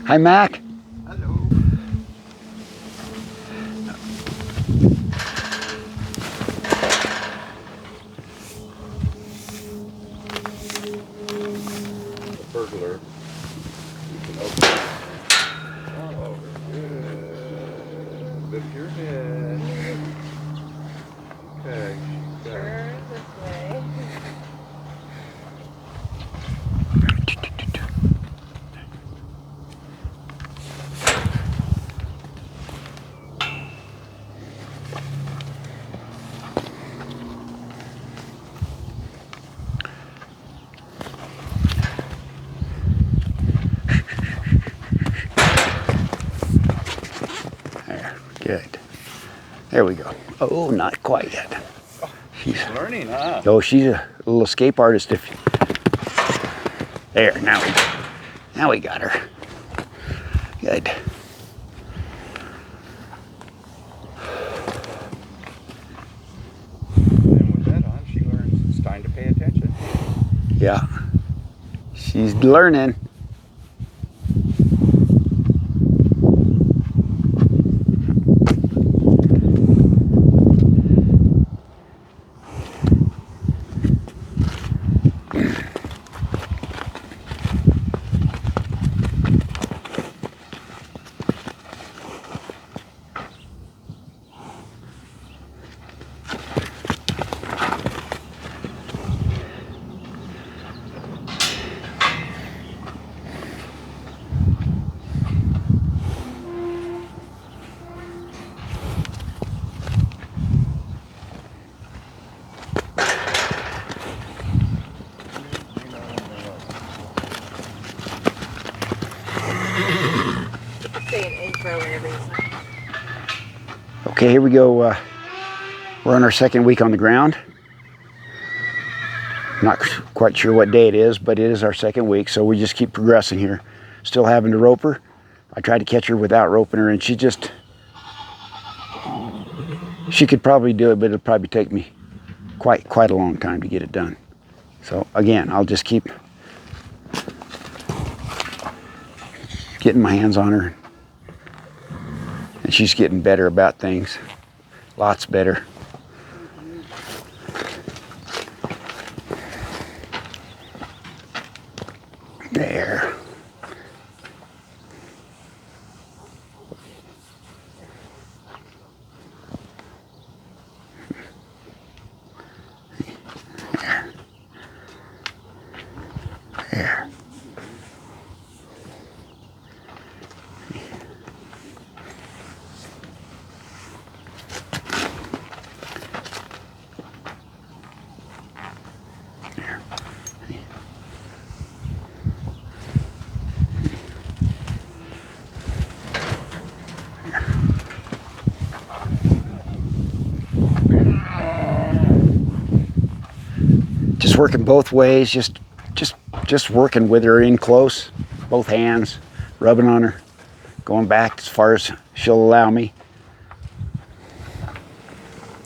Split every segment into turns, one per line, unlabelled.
Hi, Mac.
Hello. The burglar. You can open it. Oh, good. Lift your head. Okay.
Turn this way.
There, good. There we go. Oh, not quite yet.
She's learning, huh?
Oh, she's a little escape artist. There, now we got her. Good.
And with that on, she learns it's time to pay attention.
Yeah, she's learning.
Say an intro whenever you sign.
Okay, here we go. We're on our second week on the ground. Not quite sure what day it is, but it is our second week, so we just keep progressing here. Still having to rope her. I tried to catch her without roping her, and she could probably do it, but it'll probably take me quite a long time to get it done. So again, I'll just keep getting my hands on her. And she's getting better about things. Lots better. There. There. Just working both ways, just working with her in close, both hands, rubbing on her, going back as far as she'll allow me.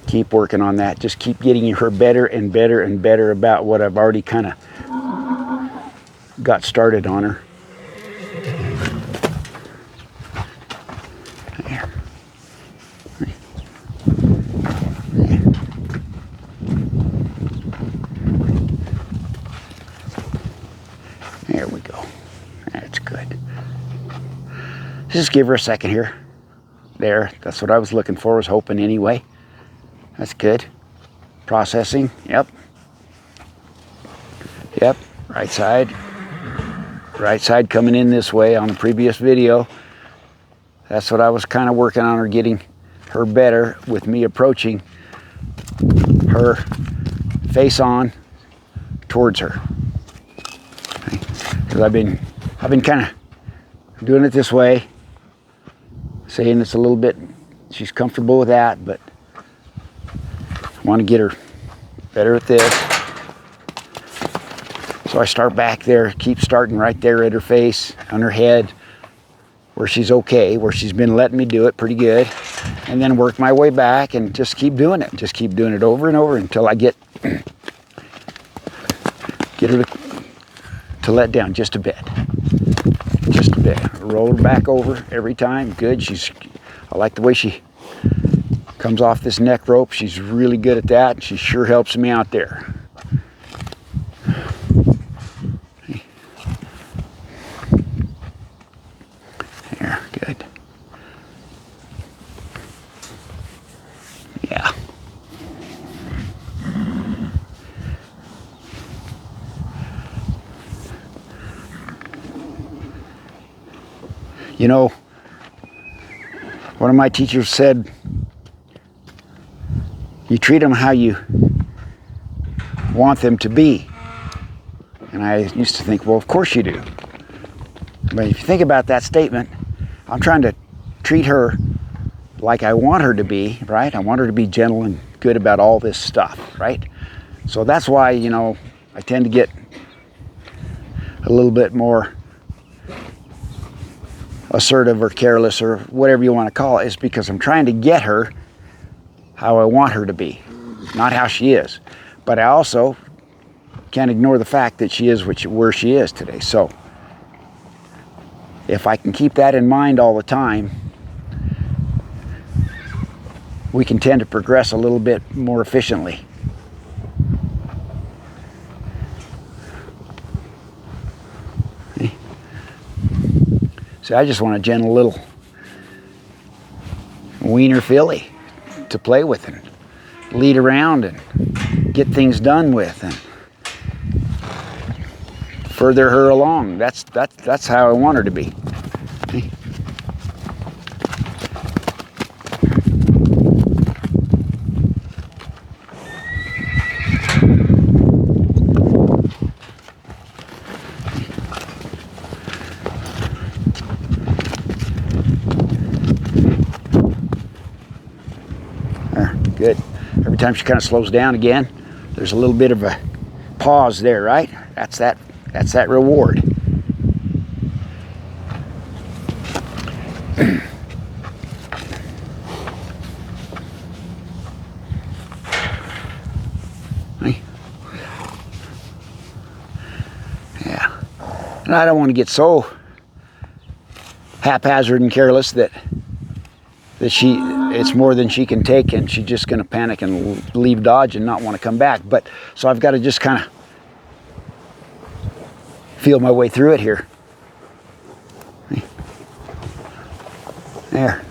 Keep working on that. Just keep getting her better and better and better about what I've already kind of got started on her. There. There we go. That's good. Just give her a second here. There. That's what I was looking for, was hoping anyway. That's good. Processing. Yep. Yep. Right side. Right side coming in this way on the previous video. That's what I was kind of working on her, getting her better with me approaching her face on towards her. Because I've been kind of doing it this way, saying it's a little bit, she's comfortable with that, but I want to get her better at this. So I start back there, keep starting right there at her face, on her head, where she's okay, where she's been letting me do it pretty good, and then work my way back and just keep doing it. Just keep doing it over and over until I get her to let down just a bit. Just a bit. Roll her back over every time. Good. I like the way she comes off this neck rope. She's really good at that. She sure helps me out there. There, good. Yeah. You know, one of my teachers said, you treat them how you want them to be. And I used to think, well, of course you do. But if you think about that statement, I'm trying to treat her like I want her to be, right? I want her to be gentle and good about all this stuff, right? So that's why, you know, I tend to get a little bit more assertive or careless or whatever you want to call it. Is because I'm trying to get her how I want her to be, not how she is. But I also can't ignore the fact that she is where she is today. So if I can keep that in mind all the time, we can tend to progress a little bit more efficiently. See, I just want a gentle little wiener filly to play with and lead around and get things done with and further her along. That's how I want her to be. Good. Every time she kind of slows down again, there's a little bit of a pause there, right? That's that reward. Yeah. And I don't want to get so haphazard and careless that it's more than she can take and she's just going to panic and leave Dodge and not want to come back. But so I've got to just kind of feel my way through it here. There.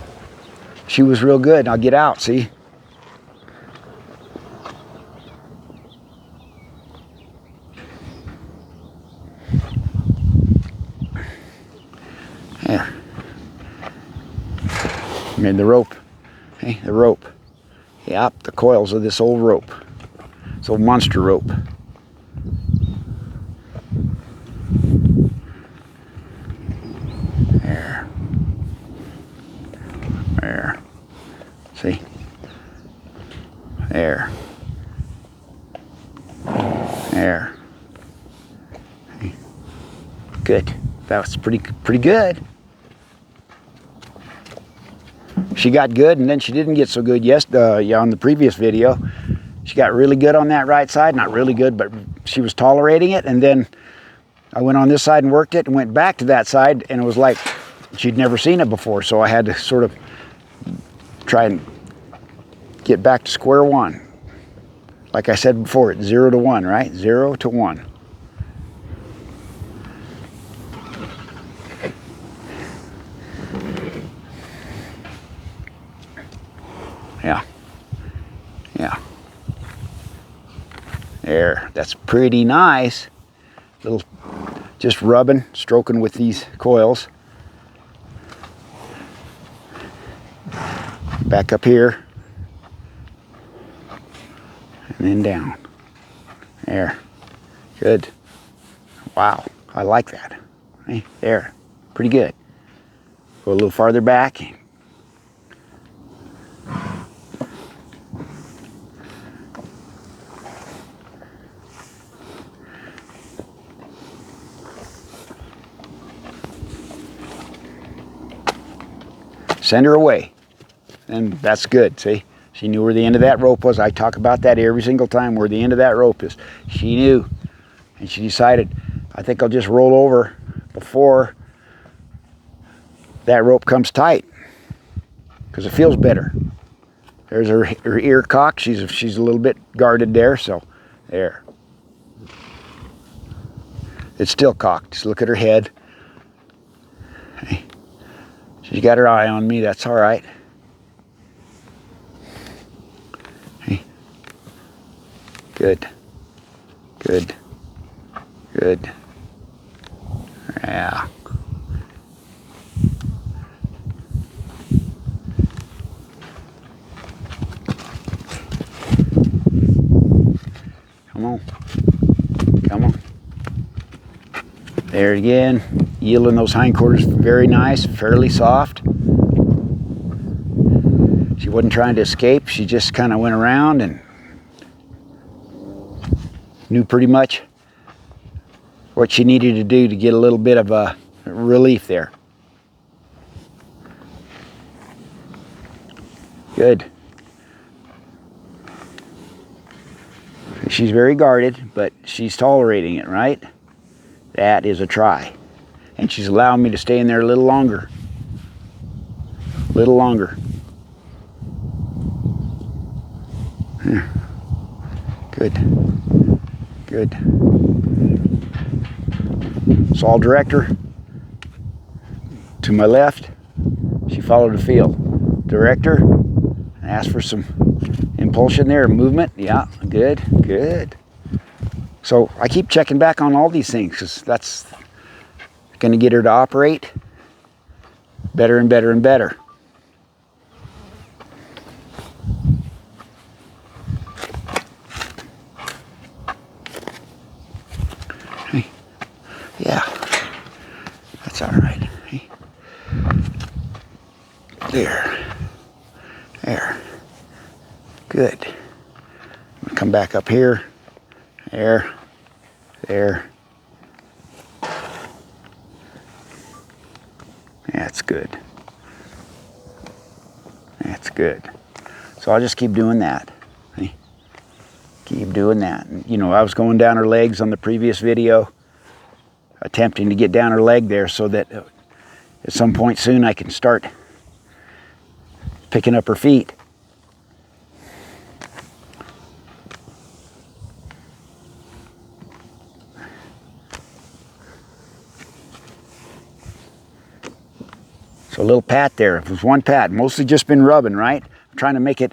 She was real good. I'll get out, see? There. And the rope. Hey, the rope. Yep, the coils of this old rope. This old monster rope. There. There. See? There. There. Good. That was pretty good. She got good, and then she didn't get so good on the previous video. She got really good on that right side. Not really good, but she was tolerating it. And then I went on this side and worked it and went back to that side, and it was like she'd never seen it before. So I had to sort of try and get back to square one. Like I said before, it's 0 to 1, right? 0 to 1. Yeah. Yeah. There. That's pretty nice. Little just rubbing, stroking with these coils. Back up here. And then down. There. Good. Wow. I like that. Hey, there. Pretty good. Go a little farther back. Send her away. And that's good, see? She knew where the end of that rope was. I talk about that every single time, where the end of that rope is. She knew. And she decided, I think I'll just roll over before that rope comes tight because it feels better. There's her ear cocked. She's a little bit guarded there, so there. It's still cocked. Just look at her head. Okay. She's got her eye on me. That's all right. Okay. Good. Good. Good. Yeah. Come on. Come on. There again. Yielding those hindquarters very nice, fairly soft. She wasn't trying to escape. She just kind of went around and knew pretty much what she needed to do to get a little bit of a relief there. Good. She's very guarded, but she's tolerating it, right? That is a try. And she's allowing me to stay in there a little longer. A little longer. Yeah. Good. Good. Saw director to my left. She followed the field. Director, asked for some impulsion there, movement. Yeah, good, good. So I keep checking back on all these things because that's going to get her to operate better and better and better. Hey. Yeah, that's all right. Hey. There. There. Good. I'm going to come back up here. There. There. That's good. That's good. So I'll just keep doing that. See? Keep doing that. And, you know, I was going down her legs on the previous video, attempting to get down her leg there so that at some point soon I can start picking up her feet. So a little pat there. It was one pat, mostly just been rubbing, right? I'm trying to make it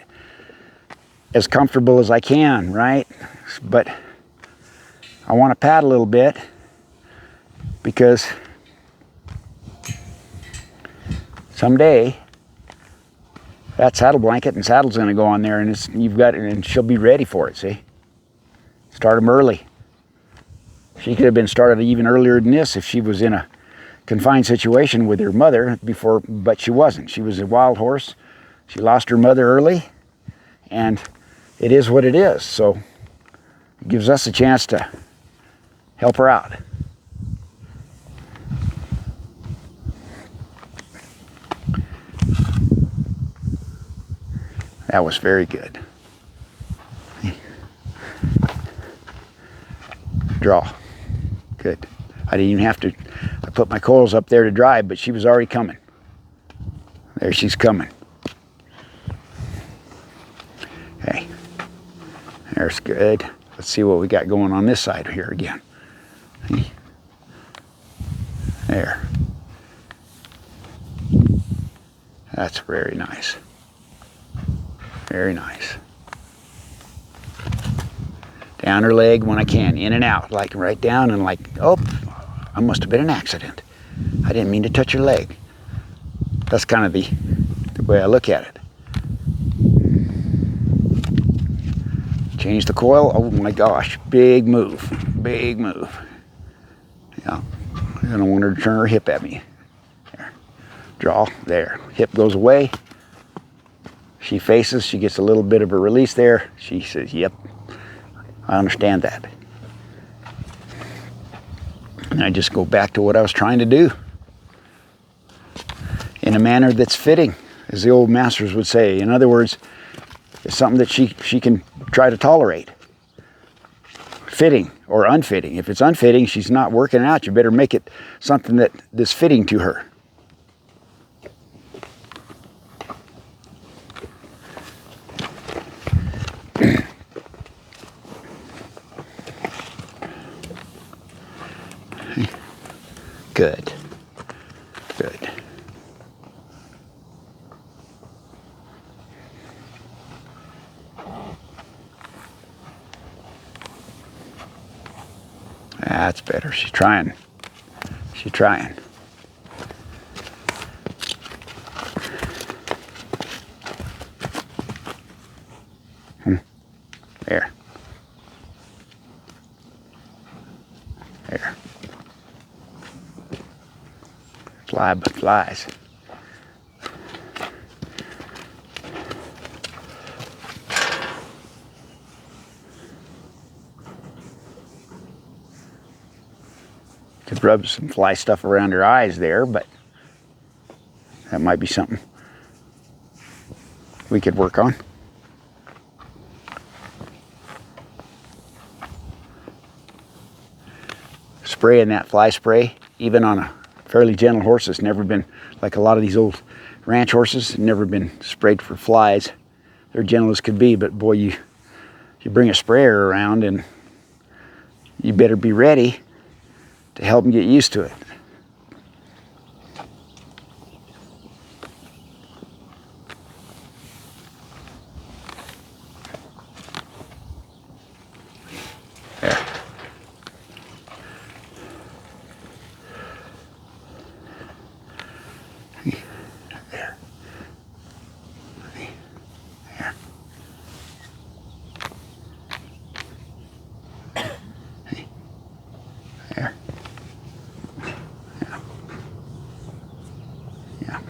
as comfortable as I can, right? But I want to pat a little bit because someday that saddle blanket and saddle's going to go on there, and you've got it, and she'll be ready for it. See, start them early. She could have been started even earlier than this if she was in a confined situation with her mother before, but she wasn't. She was a wild horse. She lost her mother early, and it is what it is. So it gives us a chance to help her out. That was very good. Draw. Good. I didn't even have to, I put my coils up there to dry, but she was already coming. There she's coming. Okay. There's good. Let's see what we got going on this side here again. There. That's very nice. Very nice. Down her leg when I can, in and out, like right down and like, oh, I must have been an accident. I didn't mean to touch her leg. That's kind of the way I look at it. Change the coil. Oh my gosh, big move, big move. Yeah, I don't want her to turn her hip at me. There. Draw, there. Hip goes away. She faces, she gets a little bit of a release there. She says, yep, I understand that. And I just go back to what I was trying to do in a manner that's fitting, as the old masters would say. In other words, it's something that she can try to tolerate. Fitting or unfitting. If it's unfitting, she's not working out. You better make it something that's fitting to her. Good. Good. That's better. She's trying. She's trying. There. There. Fly but flies. Could rub some fly stuff around her eyes there, but that might be something we could work on. Spraying that fly spray, even on a fairly gentle horse, has never been, like a lot of these old ranch horses, never been sprayed for flies. They're gentle as could be, but boy, you bring a sprayer around and you better be ready to help them get used to it. There. There. There. There. Yeah.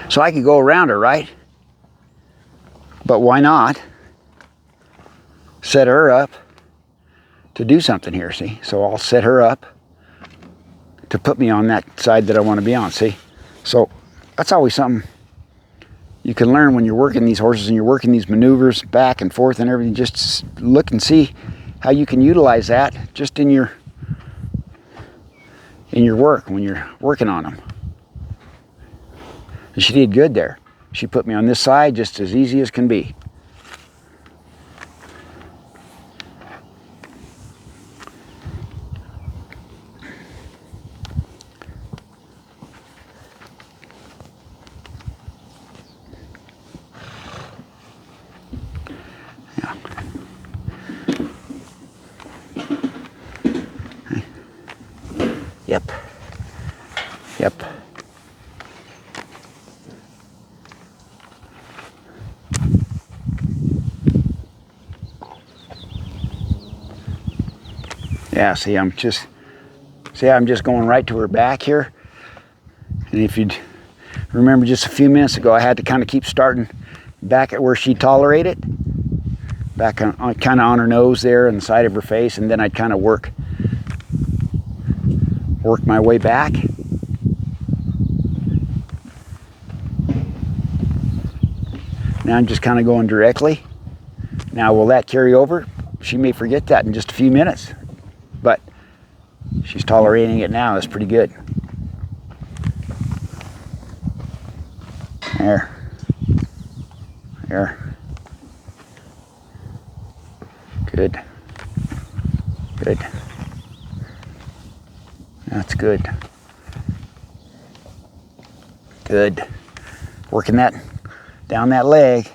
So I could go around her, right? But why not set her up to do something here, see? So I'll set her up to put me on that side that I want to be on, see? So that's always something you can learn when you're working these horses and you're working these maneuvers back and forth and everything. Just look and see how you can utilize that just in your work when you're working on them. And she did good there. She put me on this side just as easy as can be. Yeah. Yep. Yep. Yeah, see, I'm just going right to her back here. And if you'd remember just a few minutes ago, I had to kind of keep starting back at where she tolerated, back on kind of on her nose there and the side of her face, and then I'd kind of work my way back. Now I'm just kind of going directly. Now, will that carry over? She may forget that in just a few minutes. But she's tolerating it now. That's pretty good. There. There. Good. Good. That's good. Good. Working that down that leg.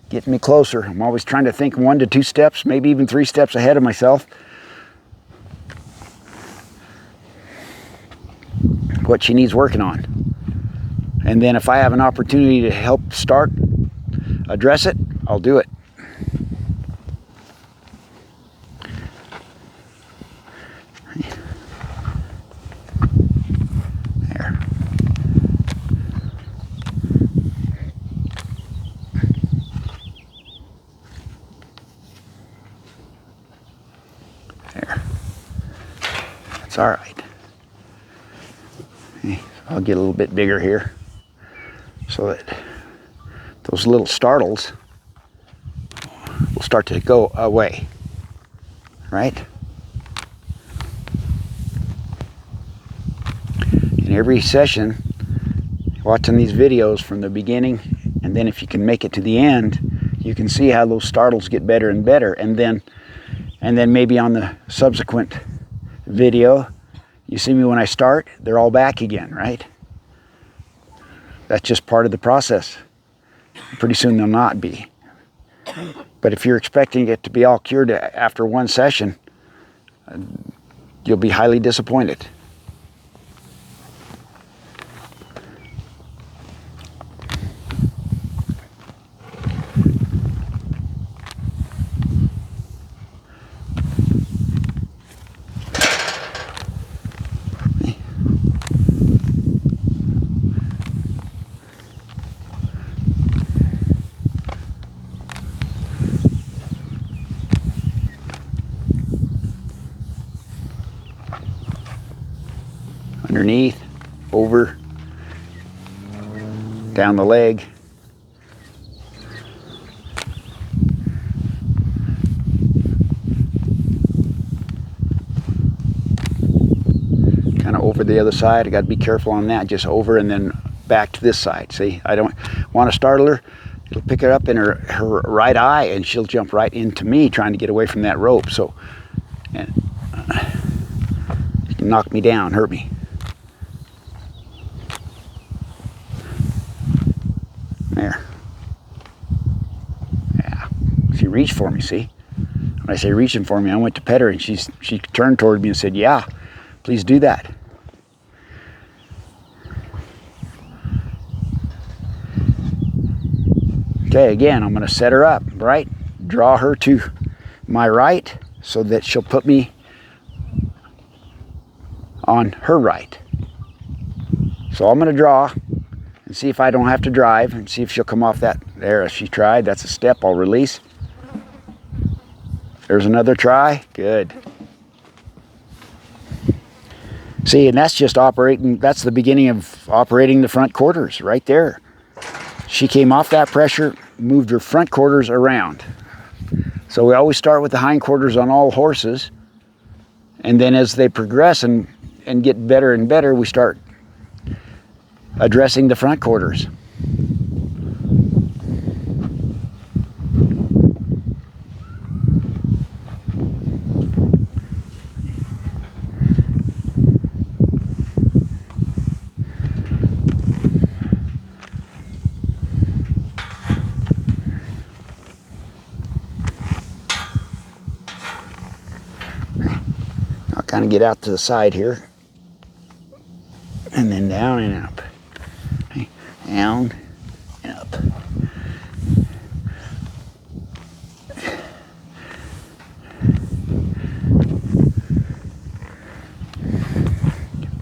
Getting me closer. I'm always trying to think 1 to 2 steps, maybe even 3 steps ahead of myself. What she needs working on. And then if I have an opportunity to help address it, I'll do it. There. That's all right. Okay, I'll get a little bit bigger here so that those little startles will start to go away, right? In every session, watching these videos from the beginning, and then if you can make it to the end, you can see how those startles get better and better. And then maybe on the subsequent video, you see me when I start, they're all back again, right? That's just part of the process. Pretty soon they'll not be. But if you're expecting it to be all cured after one session, you'll be highly disappointed. Underneath, over, down the leg. Kind of over the other side. I got to be careful on that. Just over and then back to this side. See, I don't want to startle her. It'll pick her up in her right eye and she'll jump right into me trying to get away from that rope. So, and, she can knock me down, hurt me. There. Yeah. She reached for me, see? When I say reaching for me, I went to pet her and she turned toward me and said, yeah, please do that. Okay, again, I'm going to set her up, right? Draw her to my right so that she'll put me on her right. So I'm going to draw and see if I don't have to drive and see if she'll come off that. There, she tried. That's a step. I'll release. There's another try. Good. See, and that's just operating, that's the beginning of operating the front quarters right there. She came off that pressure, moved her front quarters around. So we always start with the hind quarters on all horses. And then as they progress and get better and better, we start addressing the front quarters. I'll kind of get out to the side here. And then down and up. Down and up.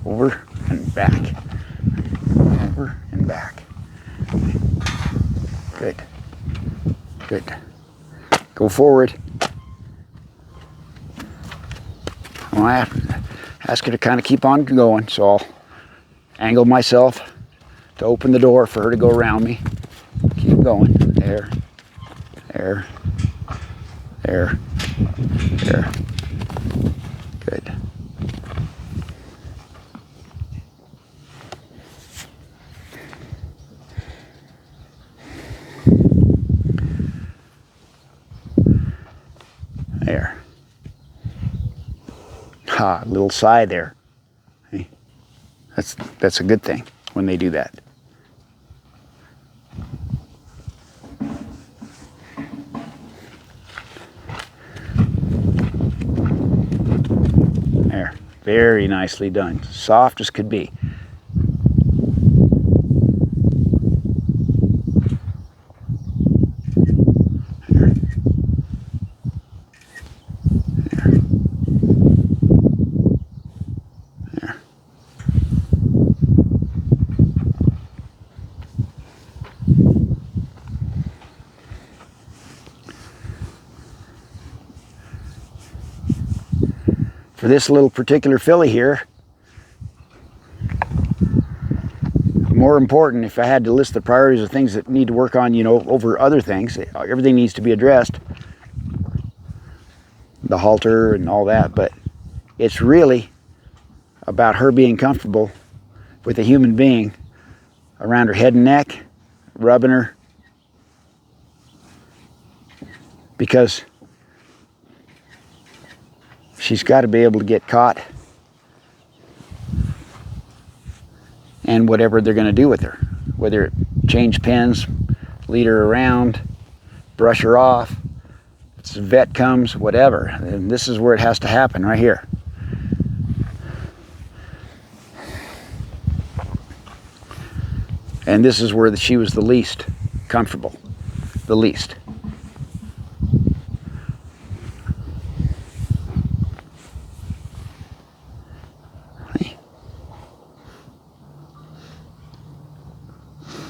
Over and back. Over and back. Good. Good. Go forward. I have to ask her to kind of keep on going, so I'll angle myself to open the door for her to go around me. Keep going. There. There. There. There. Good. There. Ha, little sigh there. Hey, that's a good thing when they do that. There, very nicely done. Soft as could be. for this little particular filly here, more important, if I had to list the priorities of things that need to work on, you know, over other things, everything needs to be addressed, the halter and all that, but it's really about her being comfortable with a human being around her head and neck, rubbing her, because she's got to be able to get caught and whatever they're going to do with her, whether it change pens, lead her around, brush her off, if the vet comes, whatever. And this is where it has to happen, right here. And this is where she was the least comfortable, the least.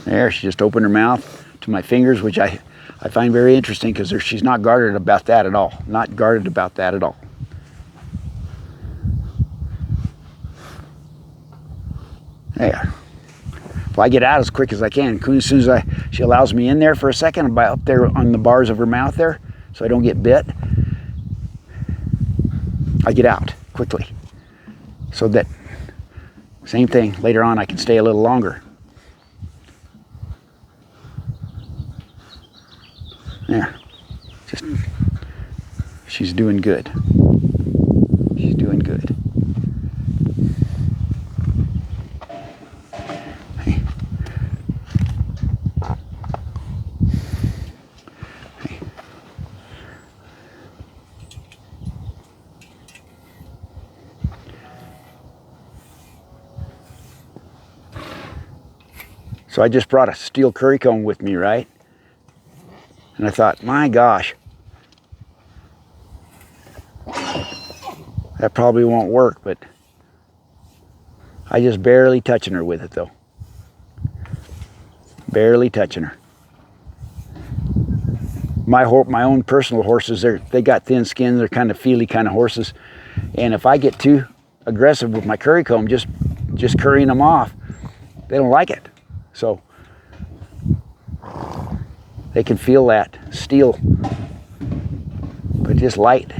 There, she just opened her mouth to my fingers, which I find very interesting because she's not guarded about that at all. Not guarded about that at all. There. Well, I get out as quick as I can. As soon as she allows me in there for a second, I'm up there on the bars of her mouth there, so I don't get bit. I get out quickly, so that same thing later on I can stay a little longer. There, just, she's doing good. She's doing good. Hey. Hey. So I just brought a steel curry comb with me, right? And I thought, my gosh, that probably won't work, but I just barely touching her with it though. Barely touching her. My own personal horses, they got thin skin, they're kind of feely kind of horses. And if I get too aggressive with my curry comb, just currying them off, they don't like it. So they can feel that steel, but just light.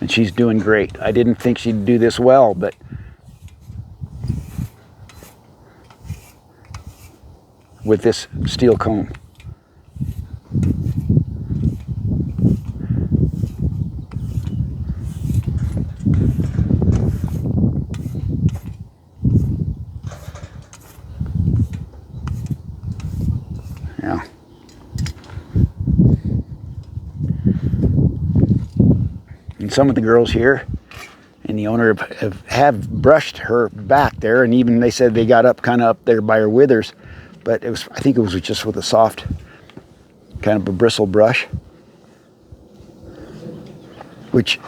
And she's doing great. I didn't think she'd do this well, but with this steel comb. Yeah. And some of the girls here and the owner have brushed her back there, and even they said they got up kind of up there by her withers, but I think it was just with a soft kind of a bristle brush, which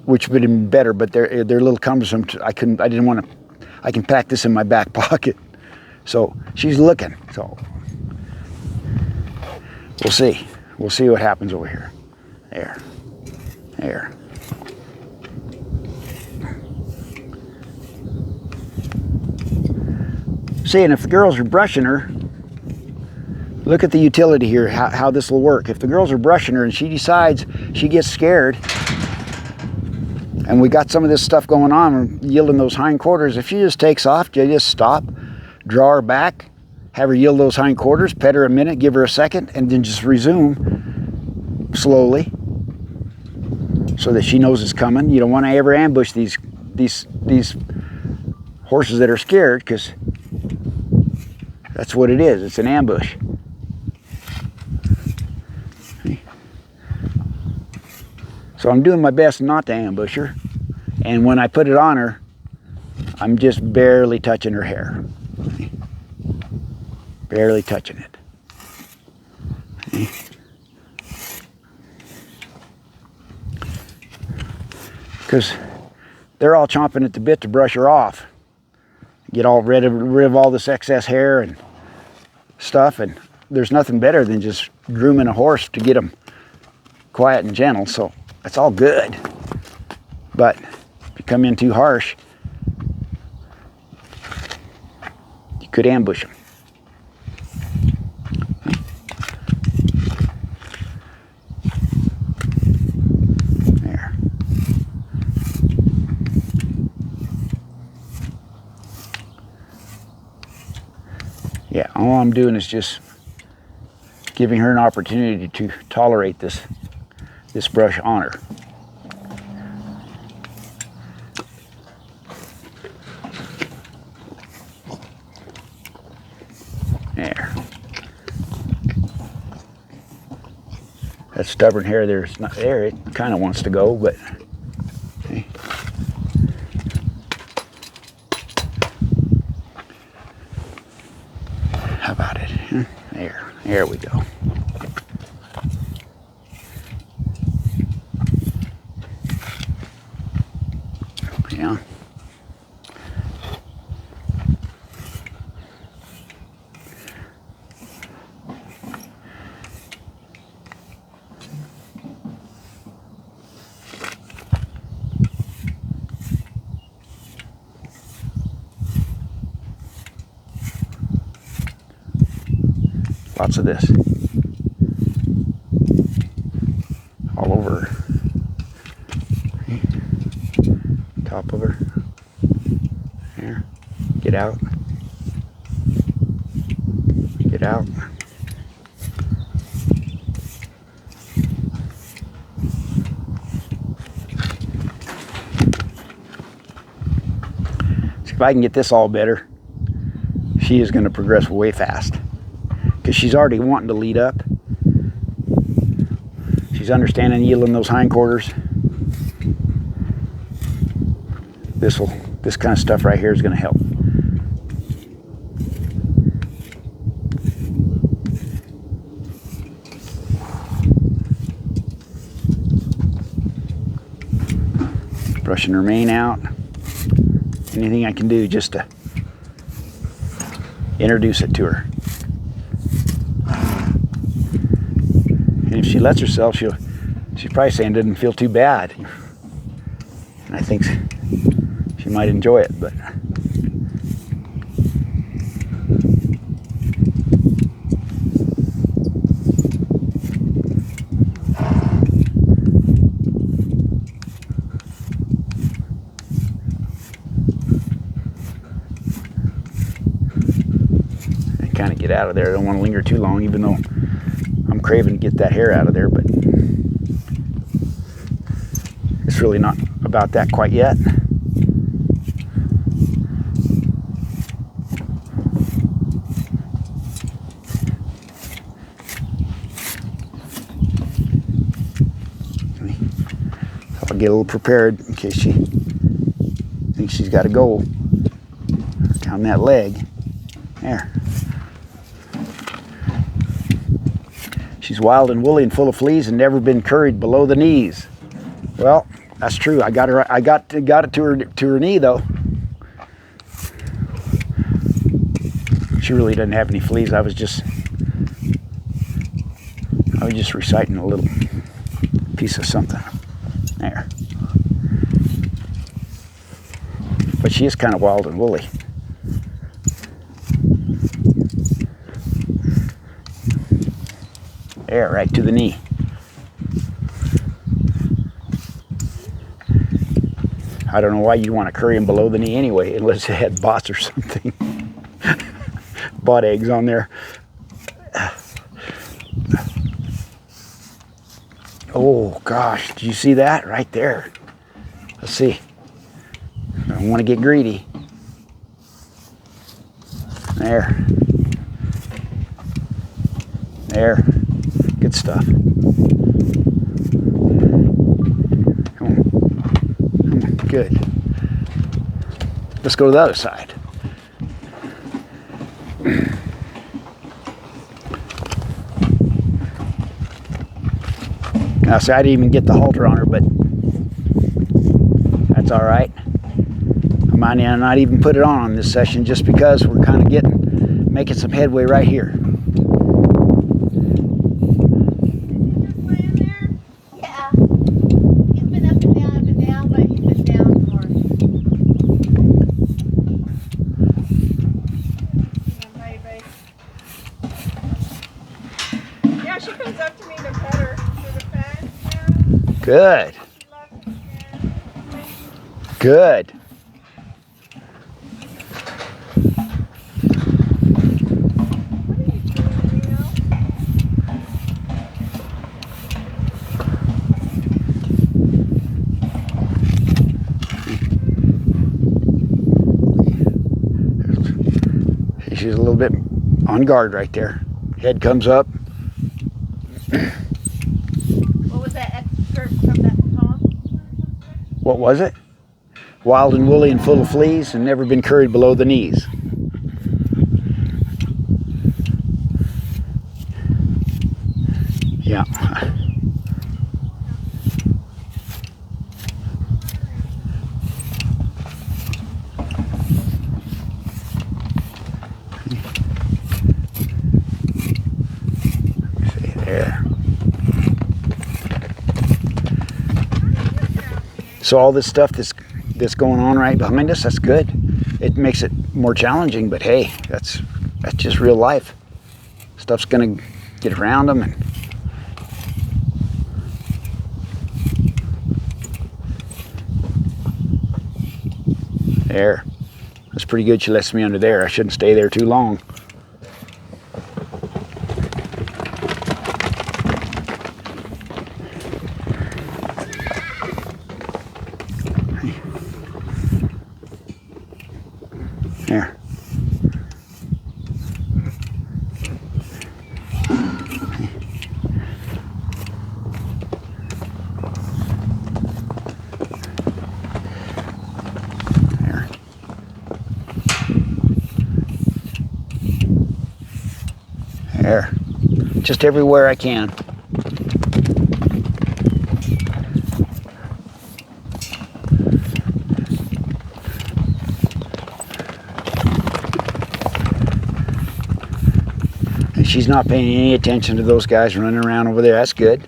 would have been better, but they're a little cumbersome. I didn't want to. I can pack this in my back pocket. So she's looking. So we'll see. We'll see what happens over here. There. See, and if the girls are brushing her, look at the utility here, how this will work. If the girls are brushing her and she decides she gets scared, and we got some of this stuff going on, yielding those hindquarters, if she just takes off, you just stop, draw her back, have her yield those hindquarters, pet her a minute, give her a second, and then just resume slowly so that she knows it's coming. You don't want to ever ambush these horses that are scared, because that's what it is. It's an ambush. So I'm doing my best not to ambush her. And when I put it on her, I'm just barely touching her hair. Barely touching it. Because they're all chomping at the bit to brush her off. Get all rid of all this excess hair and stuff, and there's nothing better than just grooming a horse to get them quiet and gentle. So it's all good. But if you come in too harsh, you could ambush them. There. Yeah, all I'm doing is just giving her an opportunity to tolerate this brush on her. There. That stubborn hair there's not there. It kind of wants to go, but okay. How about it? There we go. Yeah. Lots of this. All over her. Top of her. There. Get out. Get out. See if I can get this all better. She is going to progress way fast. Because she's already wanting to lead up. She's understanding yielding those hindquarters. This kind of stuff right here is going to help. Brushing her mane out. Anything I can do just to introduce it to her. And if she lets herself, she's probably saying it doesn't feel too bad. And I think she might enjoy it, but I kind of get out of there. I don't want to linger too long, even though I'm craving to get that hair out of there, but it's really not about that quite yet. I'll get a little prepared in case she thinks she's got to go down that leg. There. She's wild and woolly and full of fleas and never been curried below the knees. Well, that's true. I got it to her knee though. She really doesn't have any fleas. I was just reciting a little piece of something. There. But she is kind of wild and woolly. There, right to the knee. I don't know why you'd want to curry them below the knee anyway, unless it had bots or something. Bot eggs on there. Oh gosh, did you see that right there? Let's see. I don't want to get greedy. There. There. Good stuff. Come on. Come on. Good. Let's go to the other side. Now, see, I didn't even get the halter on her, but that's all right. I might not even put it on this session just because we're kind of making some headway right here.
Yeah. He's been up and down, but he's been
Good. Good. She's a little bit on guard right there. Head comes up.
What was that excerpt from that Tom?
What was it? Wild and woolly and full of fleas and never been curried below the knees. Yeah. See there. So all this stuff that's going on right behind us, that's good. It makes it more challenging, but hey, that's just real life. Stuff's gonna get around them and there. That's pretty good. She lets me under there. I shouldn't stay there too long. There. There. Just everywhere I can. And she's not paying any attention to those guys running around over there. That's good.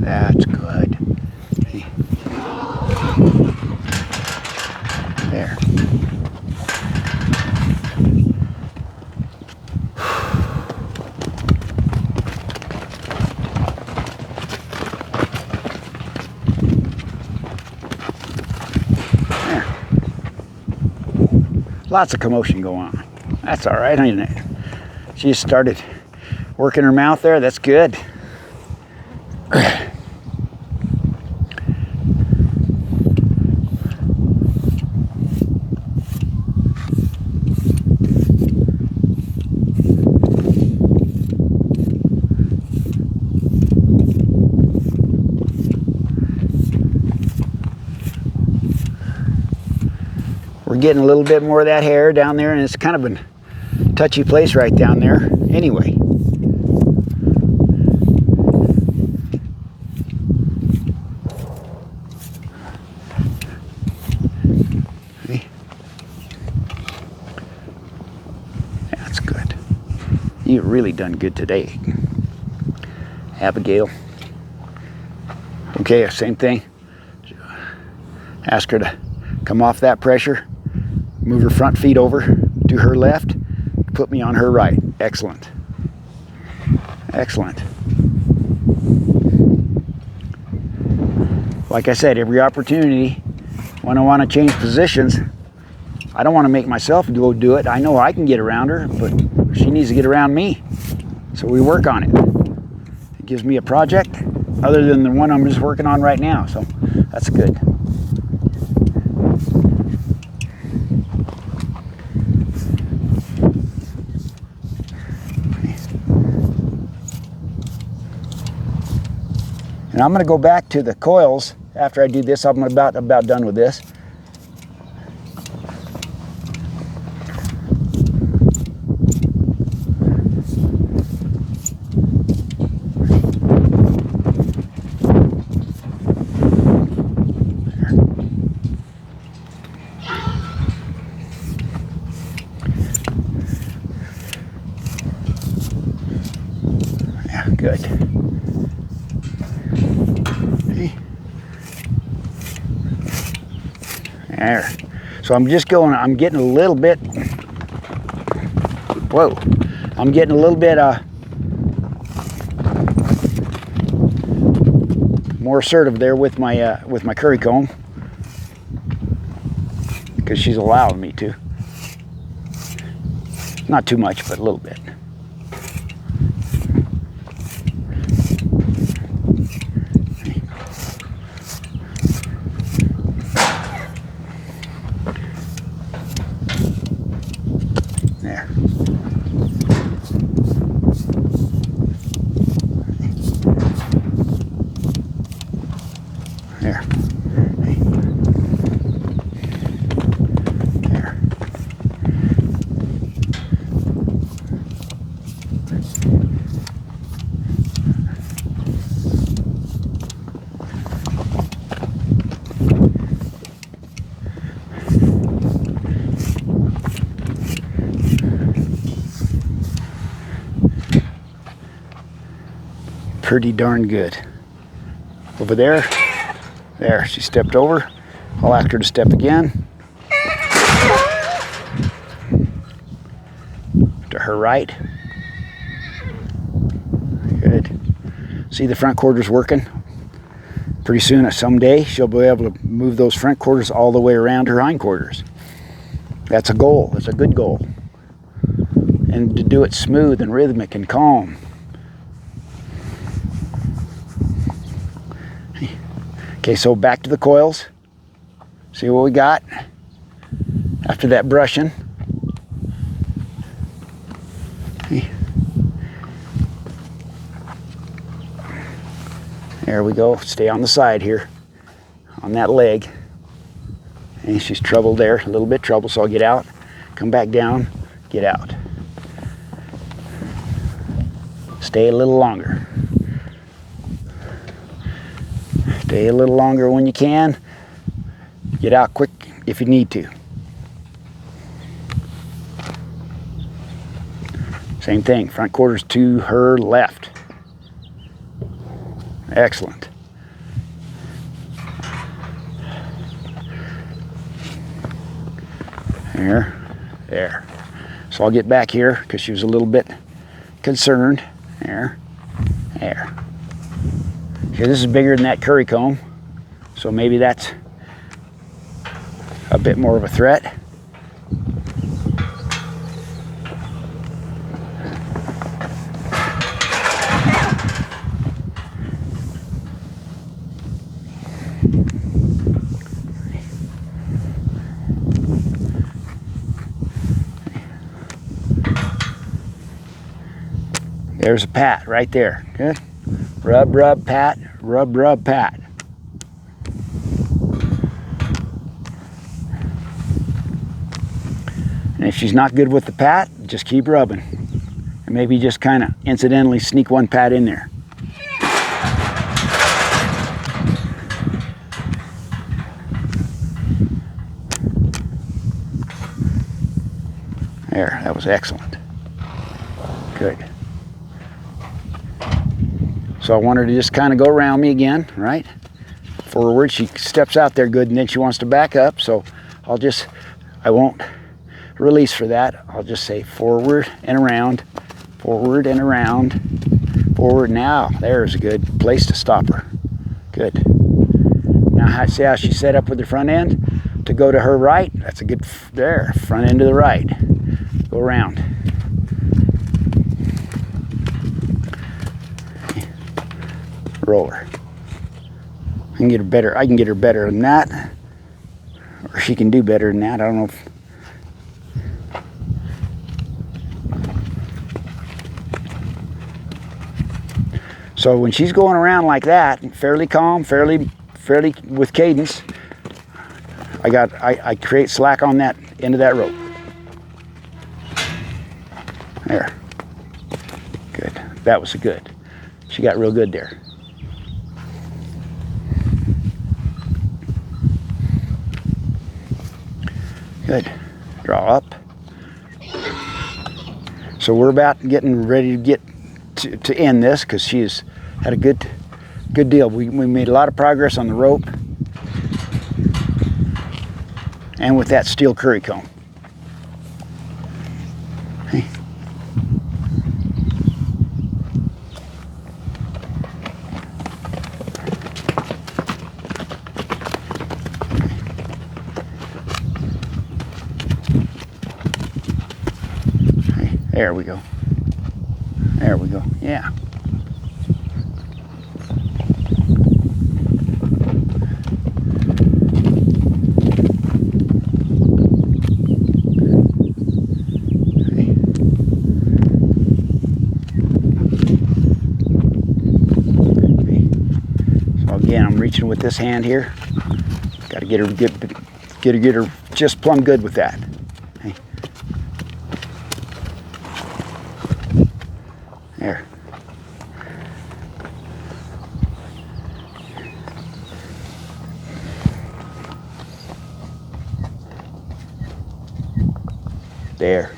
That's good. See? There. There. Lots of commotion going on. That's all right, ain't it? She just started working her mouth there. That's good. We're getting a little bit more of that hair down there, and it's kind of a touchy place right down there anyway. See? That's good. You've really done good today, Abigail. Okay, same thing. Ask her to come off that pressure. Move her front feet over to her left. Put me on her right. Excellent. Excellent. Like I said, every opportunity when I want to change positions, I don't want to make myself go do it. I know I can get around her, but she needs to get around me. So we work on it. It gives me a project other than the one I'm just working on right now. So that's good. Now I'm going to go back to the coils after I do this. I'm about done with this. Yeah, good. See? There. So I'm just going, I'm getting a little bit, whoa, I'm getting a little bit more assertive there with my curry comb, because she's allowing me to. Not too much, but a little bit. There. There. There. Pretty darn good. Over there. There, she stepped over. I'll ask her to step again. To her right. Good. See the front quarters working? Pretty soon, someday, she'll be able to move those front quarters all the way around her hind quarters. That's a goal. That's a good goal. And to do it smooth and rhythmic and calm. Okay, so back to the coils. See what we got after that brushing. There we go. Stay on the side here, on that leg. And she's troubled there, a little bit trouble, so I'll get out, come back down, get out. Stay a little longer. Stay a little longer when you can. Get out quick if you need to. Same thing, front quarters to her left. Excellent. There. So I'll get back here because she was a little bit concerned. There. Okay, this is bigger than that curry comb, so maybe that's a bit more of a threat. There's a pat right there. Good. Rub, rub, pat. Rub, rub, pat. And if she's not good with the pat, just keep rubbing. And maybe just kind of incidentally sneak one pat in there. There, that was excellent. Good. So I want her to just kind of go around me again, right? Forward. She steps out there good, and then she wants to back up. So I won't release for that. I'll just say forward and around, forward and around, forward. Now, there's a good place to stop her. Good. Now, see how she's set up with the front end? To go to her right, that's a good, there, front end to the right. Go around. Roller. I can get her better than that, or she can do better than that. I don't know if. So when she's going around like that, fairly calm, fairly with cadence, I create slack on that end of that rope. There. Good. That was good. She got real good there. Good. Draw up. So we're about getting ready to get to end this because she's had a good deal. We made a lot of progress on the rope and with that steel curry comb. Okay. There we go. There we go. Yeah. So again, I'm reaching with this hand here. Got to get her just plumb good with that. Okay. There. There.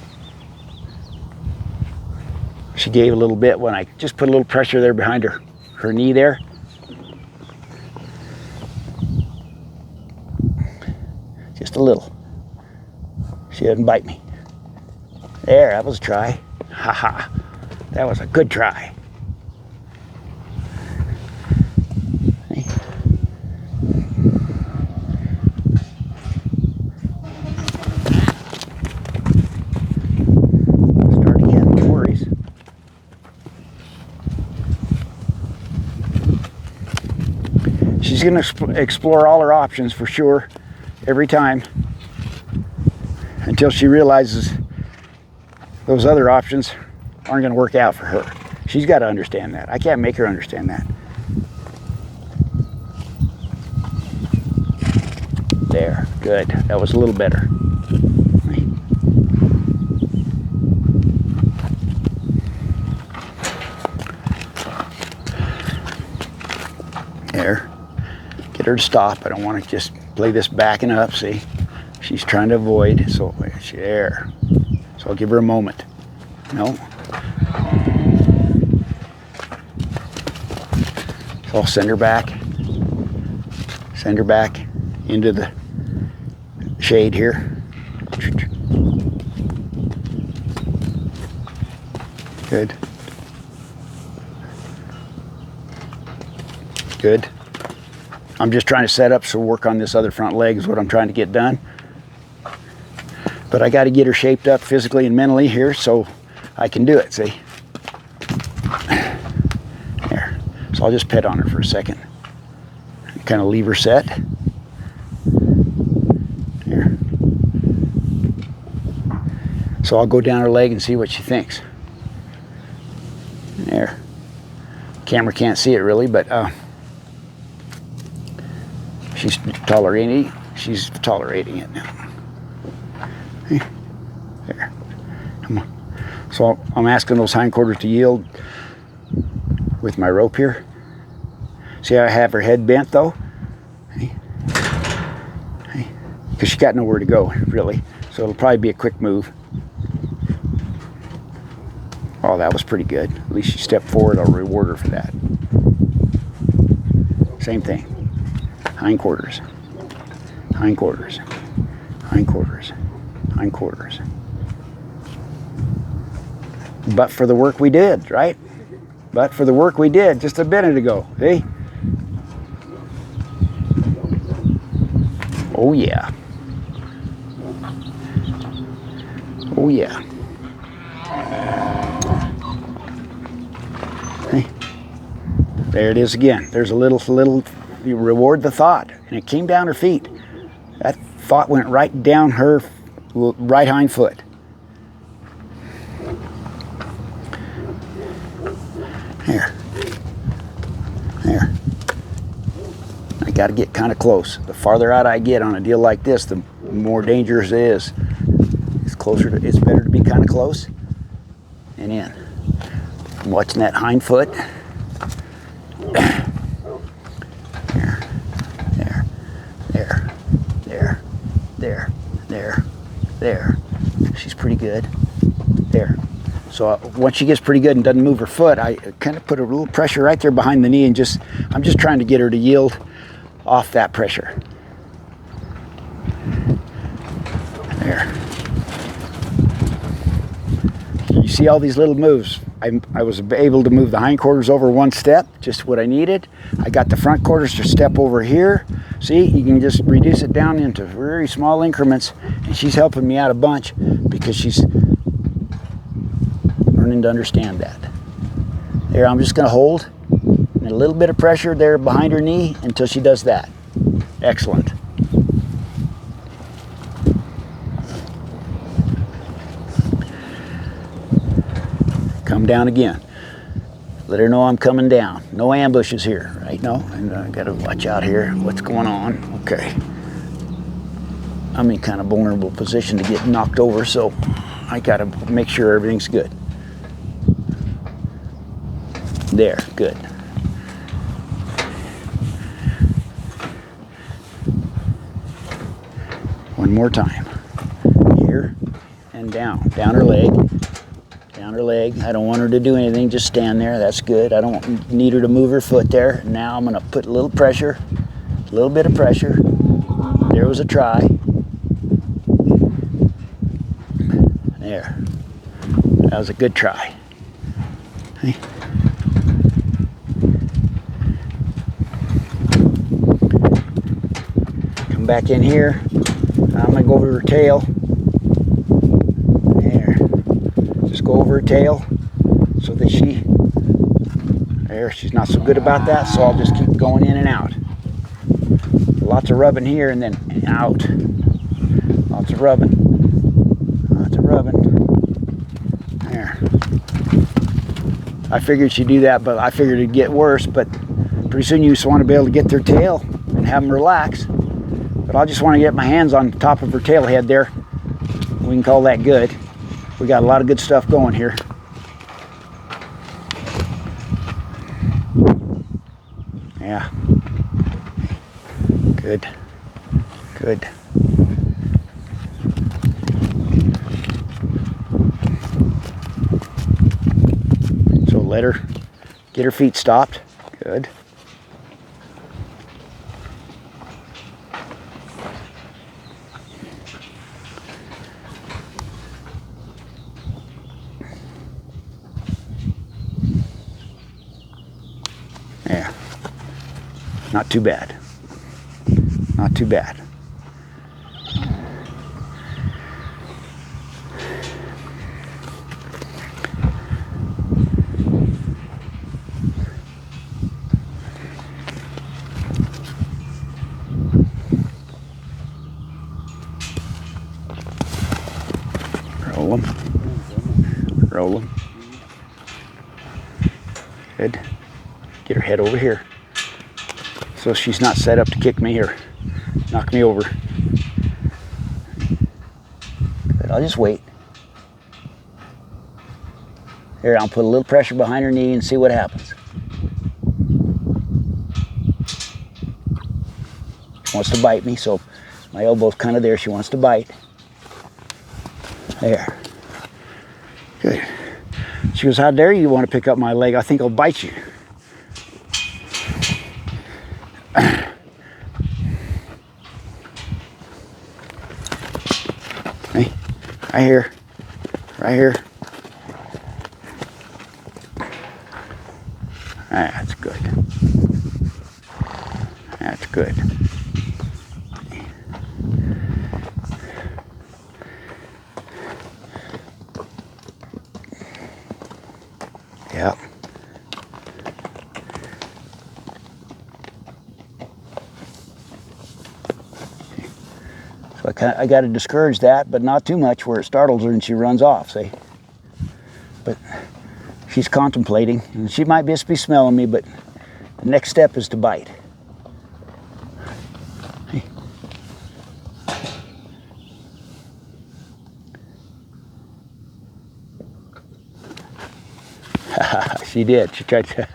She gave a little bit when I just put a little pressure there behind her knee there. Just a little. She didn't bite me. There, that was a try. Ha ha. That was a good try. Okay. Start again, no worries. She's going to explore all her options for sure, every time, until she realizes those other options aren't going to work out for her. She's got to understand that. I can't make her understand that. There, good. That was a little better. There. Get her to stop. I don't want to just play this backing up, see? She's trying to avoid, so there. So I'll give her a moment. No. So I'll send her back into the shade here. Good. Good. I'm just trying to set up so work on this other front leg is what I'm trying to get done. But I got to get her shaped up physically and mentally here so I can do it, see? There. So I'll just pet on her for a second. Kind of leave her set. There. So I'll go down her leg and see what she thinks. There. Camera can't see it really, but she's tolerating it now. There. Come on. So I'm asking those hindquarters to yield with my rope here. See how I have her head bent though? Because she got nowhere to go, really. So it'll probably be a quick move. Oh, that was pretty good. At least she stepped forward. I'll reward her for that. Same thing. Hindquarters. Hindquarters. Hindquarters. Hindquarters. But for the work we did, right? But for the work we did just a minute ago, see? Oh yeah. Oh yeah. Hey. There it is again. There's a little, you reward the thought. And it came down her feet. That thought went right down her right hind foot. Here. got to get kind of close. The farther out I get on a deal like this, the more dangerous it is. It's better to be kind of close and in. I'm watching that hind foot. There. She's pretty good. There. So once she gets pretty good and doesn't move her foot, I kind of put a little pressure right there behind the knee and I'm just trying to get her to yield off that pressure. There. You see all these little moves. I was able to move the hindquarters over one step, just what I needed. I got the front quarters to step over here. See, you can just reduce it down into very small increments, and she's helping me out a bunch because she's learning to understand that. There, I'm just going to hold and a little bit of pressure there behind her knee until she does that. Excellent. Come down again. Let her know I'm coming down. No ambushes here, right? No, and I gotta watch out here. What's going on? Okay. I'm in kind of vulnerable position to get knocked over, so I gotta make sure everything's good. There, good. One more time. Here and down. Down her leg. Down her leg. I don't want her to do anything, just stand there. That's good. I don't need her to move her foot there. Now I'm going to put a little pressure, a little bit of pressure. There was a try. There. That was a good try. Okay. Come back in here. I'm going to go over her tail. Go over her tail so that she's not so good about that, so I'll just keep going in and out. Lots of rubbing here and then out. Lots of rubbing. There. I figured she'd do that, but I figured it'd get worse, but pretty soon you just want to be able to get their tail and have them relax. But I just want to get my hands on the top of her tail head there. We can call that good. We got a lot of good stuff going here. Yeah. Good. Good. So let her get her feet stopped. Good. Yeah, not too bad. Not too bad. Roll them. Roll them. Good. Get her head over here so she's not set up to kick me or knock me over. Good. I'll just wait. Here, I'll put a little pressure behind her knee and see what happens. She wants to bite me, so my elbow's kind of there. She wants to bite. There. Good. She goes, how dare you want to pick up my leg? I think I'll bite you. Hey, right here. Right here. That's good. That's good. Yep. So I got to discourage that, but not too much where it startles her and she runs off, see? But she's contemplating, and she might just be smelling me, but the next step is to bite. She did. She tried to.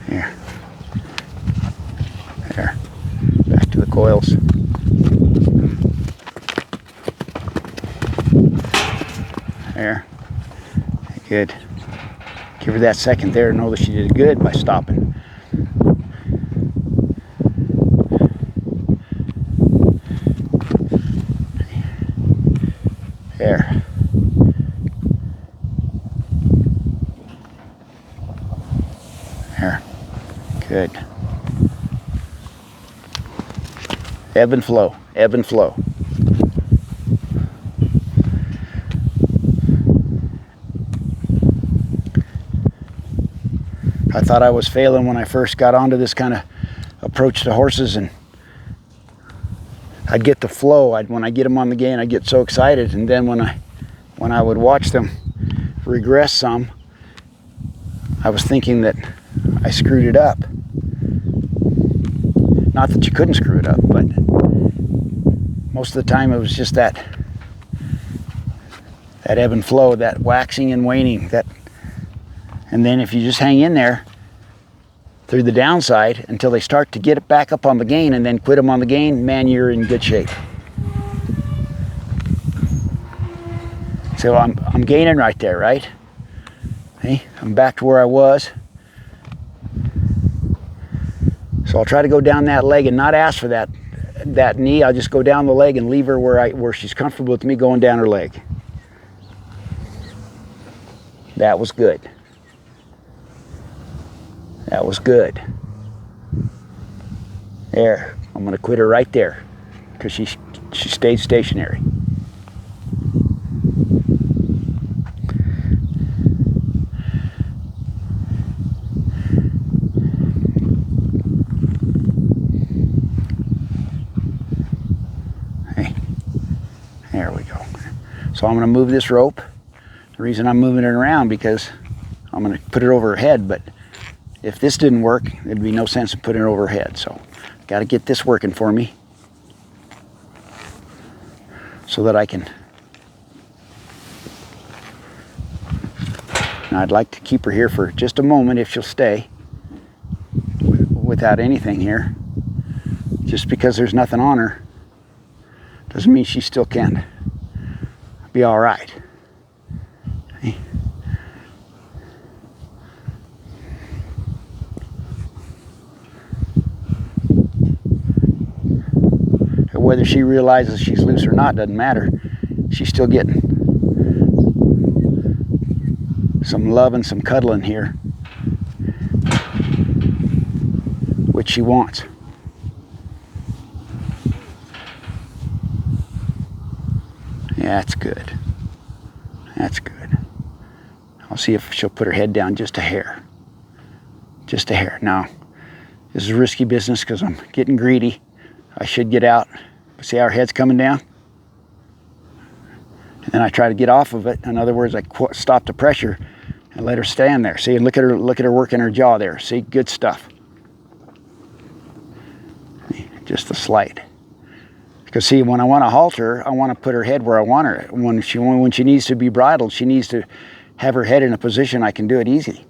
Here. There. Back to the coils. There. Good. Give her that second there. Know that she did good by stopping. There. There. Good. Ebb and flow. Ebb and flow. I thought I was failing when I first got onto this kind of approach to horses, and I'd get the flow. When I get them on the gain, I get so excited, and then when I would watch them regress some, I was thinking that I screwed it up. Not that you couldn't screw it up, but most of the time it was just that ebb and flow, that waxing and waning, and then if you just hang in there through the downside until they start to get it back up on the gain and then quit them on the gain, man, you're in good shape. So I'm gaining right there, right? Hey, I'm back to where I was. So I'll try to go down that leg and not ask for that knee. I'll just go down the leg and leave her where she's comfortable with me going down her leg. That was good. That was good. There, I'm gonna quit her right there because she stayed stationary. Hey, there we go. So I'm gonna move this rope. The reason I'm moving it around because I'm gonna put it over her head, but if this didn't work, there'd be no sense in putting it over her head. So got to get this working for me so that I can. Now I'd like to keep her here for just a moment if she'll stay without anything here. Just because there's nothing on her doesn't mean she still can be all right. Okay. Whether she realizes she's loose or not doesn't matter. She's still getting some love and some cuddling here, which she wants. Yeah, that's good. That's good. I'll see if she'll put her head down just a hair. Just a hair. Now, this is risky business because I'm getting greedy. I should get out. See how her head's coming down? And then I try to get off of it. In other words, I stop the pressure and let her stand there. See, and look at her working her jaw there. See, good stuff. Just a slight. Because see, when I want to halt her, I want to put her head where I want her. When she needs to be bridled, she needs to have her head in a position I can do it easy.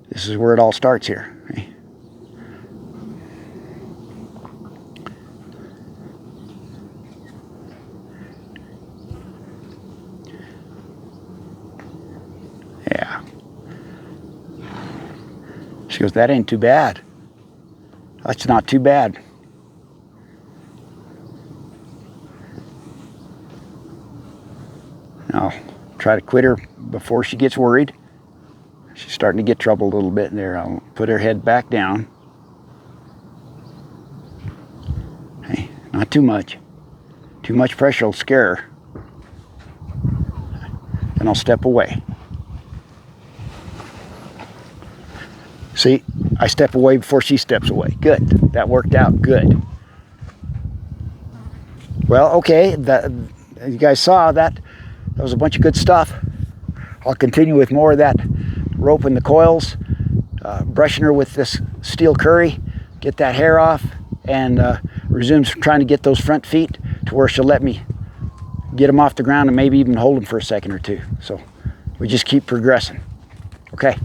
This is where it all starts here. Yeah. She goes, that ain't too bad. That's not too bad. Now, try to quit her before she gets worried. She's starting to get troubled a little bit there. I'll put her head back down. Hey, not too much. Too much pressure will scare her. Then I'll step away. See, I step away before she steps away. Good. That worked out good. Well, okay, you guys saw that. That was a bunch of good stuff. I'll continue with more of that rope and the coils, brushing her with this steel curry, get that hair off, and resume trying to get those front feet to where she'll let me get them off the ground and maybe even hold them for a second or two. So we just keep progressing. Okay.